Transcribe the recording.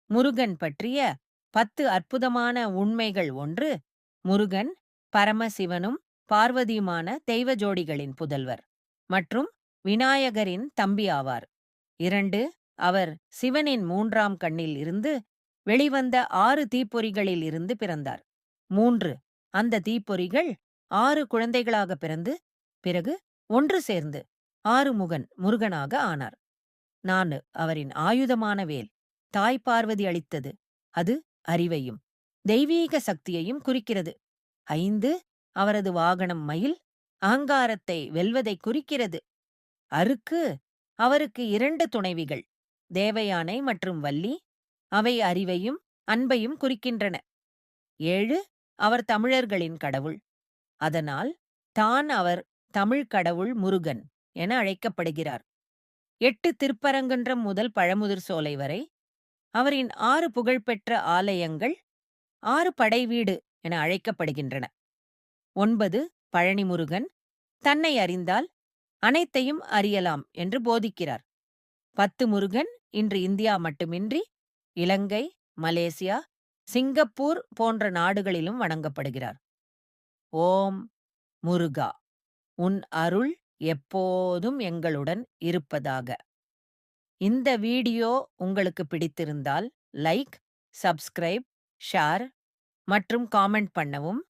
முருகன் பற்றிய 10 அற்புதமான உண்மைகள். ஒன்று, முருகன் பரமசிவனும் பார்வதியுமான தெய்வ ஜோடிகளின் புதல்வர் மற்றும் விநாயகரின் தம்பி ஆவார். 2, அவர் சிவனின் 3ஆம் கண்ணில் இருந்து வெளிவந்த 6 தீப்பொறிகளில் இருந்து பிறந்தார். 3, அந்த தீப்பொறிகள் 6 குழந்தைகளாக பிறந்து பிறகு ஒன்று சேர்ந்து ஆறுமுகன் முருகனாக ஆனார். 4, அவரின் ஆயுதமான வேல் தாய் பார்வதி அளித்தது. அது அறிவையும் தெய்வீக சக்தியையும் குறிக்கிறது. 5, அவரது வாகனம் மயில் அகங்காரத்தை வெல்வதை குறிக்கிறது. அருக்கு அவருக்கு 2 துணைவிகள், தேவயானை மற்றும் வள்ளி. அவை அறிவையும் அன்பையும் குறிக்கின்றன. 7, அவர் தமிழர்களின் கடவுள். அதனால் தான் அவர் தமிழ் கடவுள் முருகன் என அழைக்கப்படுகிறார். 8, திருப்பரங்குன்றம் முதல் பழமுதிர் சோலை வரை அவரின் 6 புகழ்பெற்ற ஆலயங்கள் 6 படைவீடு என அழைக்கப்படுகின்றன. 9, பழனி முருகன் தன்னை அறிந்தால் அனைத்தையும் அறியலாம் என்று போதிக்கிறார். 10, முருகன் இன்று இந்தியா மட்டுமின்றி இலங்கை, மலேசியா, சிங்கப்பூர் போன்ற நாடுகளிலும் வணங்கப்படுகிறார். ஓம் முருகா, உன் அருள் எப்போதும் எங்களுடன் இருப்பதாக. இந்த வீடியோ உங்களுக்கு பிடித்திருந்தால் லைக், சப்ஸ்கிரைப், ஷேர் மற்றும் காமெண்ட் பண்ணவும்.